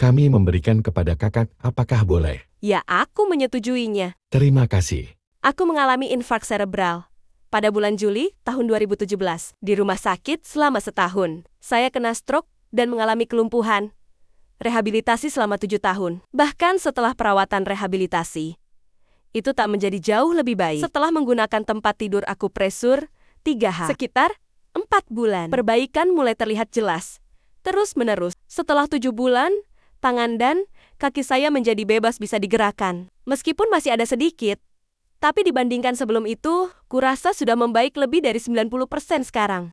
Kami memberikan kepada kakak, apakah boleh? Ya, aku menyetujuinya. Terima kasih. Aku mengalami infark serebral pada bulan Juli tahun 2017 di rumah sakit selama setahun. Saya kena stroke dan mengalami kelumpuhan. Rehabilitasi selama 7 tahun. Bahkan setelah perawatan rehabilitasi, itu tak menjadi jauh lebih baik. Setelah menggunakan tempat tidur akupresur 3H sekitar 4 bulan, perbaikan mulai terlihat jelas. Terus menerus, setelah 7 bulan, tangan dan kaki saya menjadi bebas bisa digerakkan. Meskipun masih ada sedikit, tapi dibandingkan sebelum itu, kurasa sudah membaik lebih dari 90% sekarang.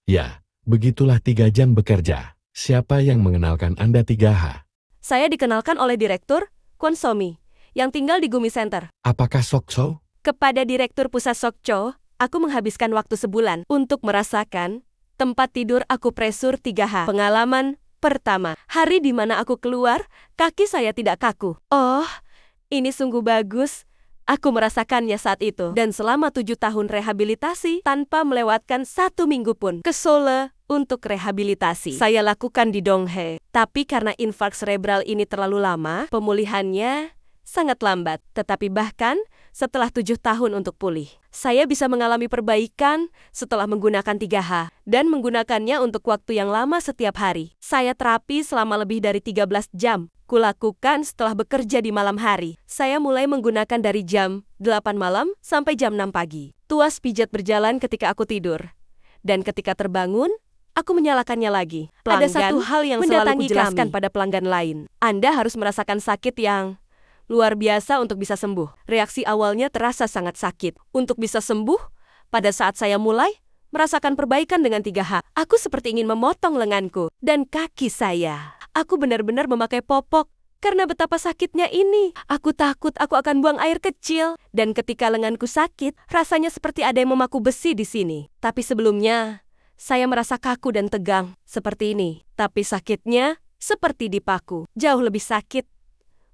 Ya, begitulah 3 jam bekerja. Siapa yang mengenalkan Anda 3H? Saya dikenalkan oleh Direktur Konsomi yang tinggal di Gumi Center. Apakah Sokso? Kepada Direktur Pusat Sokcho, aku menghabiskan waktu sebulan untuk merasakan tempat tidur akupresur 3H. Pengalaman pertama, hari di mana aku keluar, kaki saya tidak kaku. Oh, ini sungguh bagus. Aku merasakannya saat itu. Dan selama 7 tahun rehabilitasi, tanpa melewatkan 1 minggu pun ke Seoul untuk rehabilitasi. Saya lakukan di Donghae. Tapi karena infark cerebral ini terlalu lama, pemulihannya sangat lambat. Tetapi bahkan setelah 7 tahun untuk pulih, saya bisa mengalami perbaikan setelah menggunakan 3H dan menggunakannya untuk waktu yang lama setiap hari. Saya terapi selama lebih dari 13 jam. Kulakukan setelah bekerja di malam hari. Saya mulai menggunakan dari jam 8 malam sampai jam 6 pagi. Tuas pijat berjalan ketika aku tidur. Dan ketika terbangun, aku menyalakannya lagi. Ada satu hal yang selalu kujelaskan pada pelanggan lain. Anda harus merasakan sakit yang luar biasa untuk bisa sembuh. Reaksi awalnya terasa sangat sakit. Untuk bisa sembuh, pada saat saya mulai merasakan perbaikan dengan 3H, aku seperti ingin memotong lenganku dan kaki saya. Aku benar-benar memakai popok karena betapa sakitnya ini. Aku takut aku akan buang air kecil. Dan ketika lenganku sakit, rasanya seperti ada yang memaku besi di sini. Tapi sebelumnya, saya merasa kaku dan tegang seperti ini. Tapi sakitnya seperti dipaku. Jauh lebih sakit.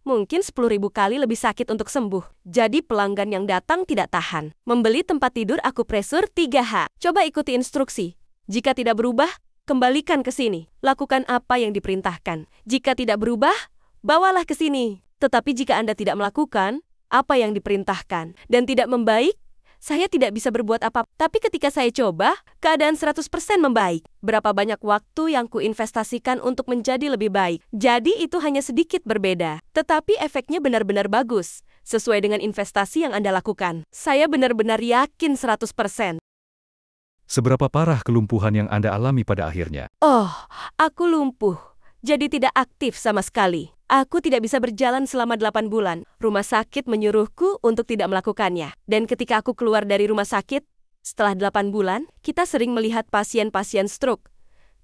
Mungkin 10.000 kali lebih sakit untuk sembuh. Jadi pelanggan yang datang tidak tahan. Membeli tempat tidur akupresur 3H. Coba ikuti instruksi. Jika tidak berubah, kembalikan ke sini. Lakukan apa yang diperintahkan. Jika tidak berubah, bawalah ke sini. Tetapi jika Anda tidak melakukan apa yang diperintahkan dan tidak membaik, saya tidak bisa berbuat apa. Tapi ketika saya coba, keadaan 100% membaik. Berapa banyak waktu yang kuinvestasikan untuk menjadi lebih baik. Jadi itu hanya sedikit berbeda. Tetapi efeknya benar-benar bagus. Sesuai dengan investasi yang Anda lakukan. Saya benar-benar yakin 100%. Seberapa parah kelumpuhan yang Anda alami pada akhirnya? Oh, aku lumpuh. Jadi tidak aktif sama sekali. Aku tidak bisa berjalan selama 8 bulan. Rumah sakit menyuruhku untuk tidak melakukannya. Dan ketika aku keluar dari rumah sakit, setelah 8 bulan, kita sering melihat pasien-pasien stroke.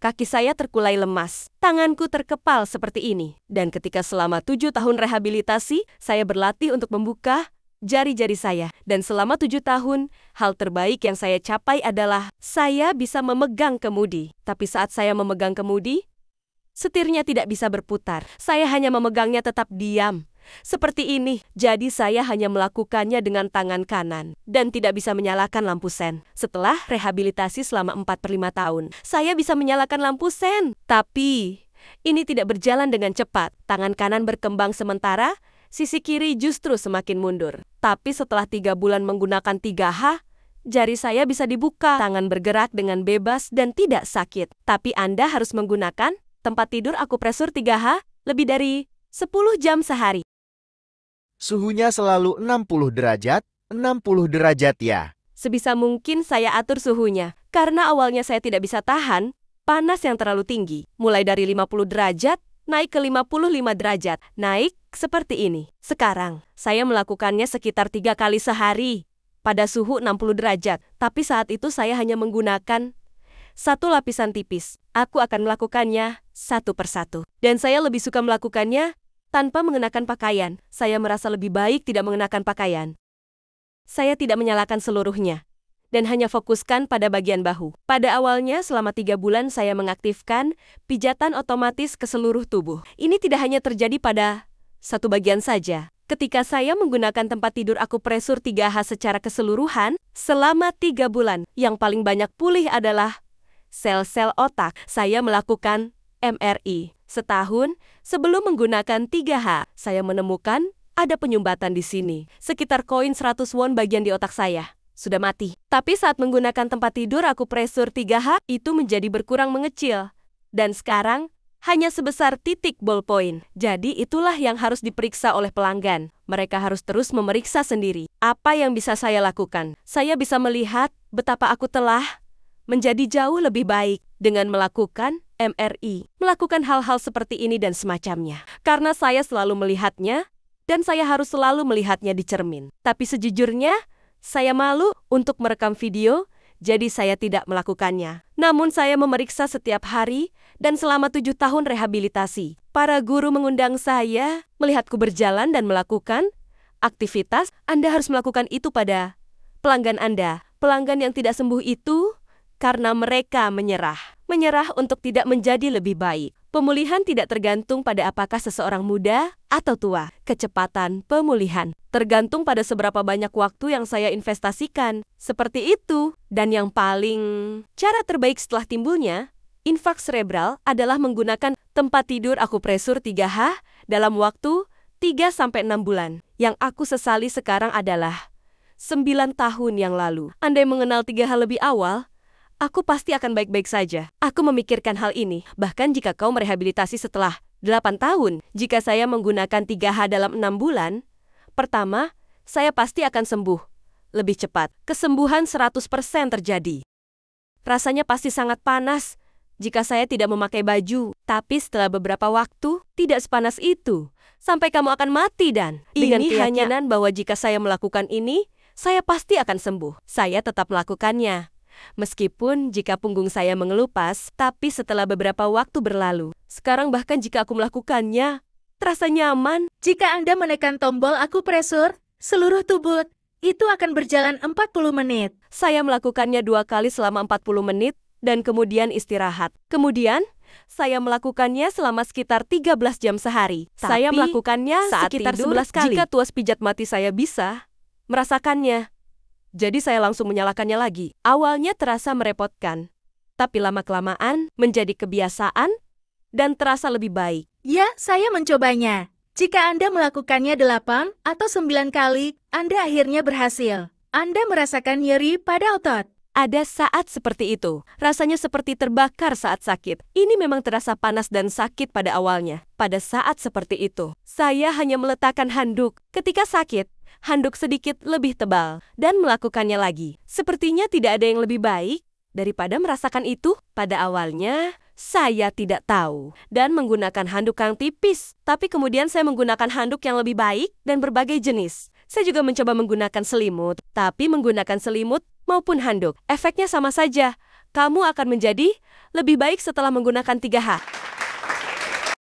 Kaki saya terkulai lemas. Tanganku terkepal seperti ini. Dan ketika selama 7 tahun rehabilitasi, saya berlatih untuk membuka jari-jari saya. Dan selama 7 tahun, hal terbaik yang saya capai adalah saya bisa memegang kemudi. Tapi saat saya memegang kemudi, setirnya tidak bisa berputar. Saya hanya memegangnya tetap diam. Seperti ini. Jadi saya hanya melakukannya dengan tangan kanan. Dan tidak bisa menyalakan lampu sen. Setelah rehabilitasi selama 4/5 tahun, saya bisa menyalakan lampu sen. Tapi ini tidak berjalan dengan cepat. Tangan kanan berkembang sementara, sisi kiri justru semakin mundur. Tapi setelah 3 bulan menggunakan 3H, jari saya bisa dibuka. Tangan bergerak dengan bebas dan tidak sakit. Tapi Anda harus menggunakan tempat tidur akupresur 3H lebih dari 10 jam sehari. Suhunya selalu 60 derajat, 60 derajat ya. Sebisa mungkin saya atur suhunya, karena awalnya saya tidak bisa tahan panas yang terlalu tinggi. Mulai dari 50 derajat, naik ke 55 derajat, naik seperti ini. Sekarang, saya melakukannya sekitar 3 kali sehari pada suhu 60 derajat. Tapi saat itu saya hanya menggunakan 1 lapisan tipis. Aku akan melakukannya satu persatu. Dan saya lebih suka melakukannya tanpa mengenakan pakaian. Saya merasa lebih baik tidak mengenakan pakaian. Saya tidak menyalakan seluruhnya. Dan hanya fokuskan pada bagian bahu. Pada awalnya, selama 3 bulan saya mengaktifkan pijatan otomatis ke seluruh tubuh. Ini tidak hanya terjadi pada satu bagian saja. Ketika saya menggunakan tempat tidur akupresur 3H secara keseluruhan, selama 3 bulan, yang paling banyak pulih adalah sel-sel otak. Saya melakukan MRI. Setahun sebelum menggunakan 3H, saya menemukan ada penyumbatan di sini. Sekitar koin 100 won bagian di otak saya sudah mati. Tapi saat menggunakan tempat tidur akupresur 3H, itu menjadi berkurang mengecil. Dan sekarang hanya sebesar titik ballpoint. Jadi itulah yang harus diperiksa oleh pelanggan. Mereka harus terus memeriksa sendiri. Apa yang bisa saya lakukan? Saya bisa melihat betapa aku telah menjadi jauh lebih baik dengan melakukan MRI. Melakukan hal-hal seperti ini dan semacamnya. Karena saya selalu melihatnya, dan saya harus selalu melihatnya di cermin. Tapi sejujurnya, saya malu untuk merekam video, jadi saya tidak melakukannya. Namun saya memeriksa setiap hari, dan selama 7 tahun rehabilitasi, para guru mengundang saya melihatku berjalan dan melakukan aktivitas. Anda harus melakukan itu pada pelanggan Anda. Pelanggan yang tidak sembuh itu karena mereka menyerah. Menyerah untuk tidak menjadi lebih baik. Pemulihan tidak tergantung pada apakah seseorang muda atau tua. Kecepatan pemulihan tergantung pada seberapa banyak waktu yang saya investasikan. Seperti itu. Dan yang paling cara terbaik setelah timbulnya infak cerebral adalah menggunakan tempat tidur akupresur 3H dalam waktu 3-6 bulan. Yang aku sesali sekarang adalah 9 tahun yang lalu. Andai mengenal 3H lebih awal, aku pasti akan baik-baik saja. Aku memikirkan hal ini. Bahkan jika kau merehabilitasi setelah 8 tahun, jika saya menggunakan 3H dalam 6 bulan, pertama, saya pasti akan sembuh lebih cepat. Kesembuhan 100% terjadi. Rasanya pasti sangat panas jika saya tidak memakai baju. Tapi setelah beberapa waktu, tidak sepanas itu. Sampai kamu akan mati dan dengan keyakinan bahwa jika saya melakukan ini, saya pasti akan sembuh. Saya tetap melakukannya. Meskipun jika punggung saya mengelupas, tapi setelah beberapa waktu berlalu. Sekarang bahkan jika aku melakukannya, terasa nyaman. Jika Anda menekan tombol akupresur, seluruh tubuh itu akan berjalan 40 menit. Saya melakukannya 2 kali selama 40 menit, dan kemudian istirahat. Kemudian, saya melakukannya selama sekitar 13 jam sehari. Saya melakukannya saat sekitar tidur, 11 kali. Jika tuas pijat mati saya bisa merasakannya. Jadi saya langsung menyalakannya lagi. Awalnya terasa merepotkan, tapi lama-kelamaan menjadi kebiasaan dan terasa lebih baik. Ya, saya mencobanya. Jika Anda melakukannya 8 atau 9 kali, Anda akhirnya berhasil. Anda merasakan nyeri pada otot. Ada saat seperti itu. Rasanya seperti terbakar saat sakit. Ini memang terasa panas dan sakit pada awalnya. Pada saat seperti itu, saya hanya meletakkan handuk. Ketika sakit, handuk sedikit lebih tebal, dan melakukannya lagi. Sepertinya tidak ada yang lebih baik daripada merasakan itu. Pada awalnya, saya tidak tahu dan menggunakan handuk yang tipis. Tapi kemudian saya menggunakan handuk yang lebih baik dan berbagai jenis. Saya juga mencoba menggunakan selimut, tapi menggunakan selimut maupun handuk, efeknya sama saja. Kamu akan menjadi lebih baik setelah menggunakan 3H.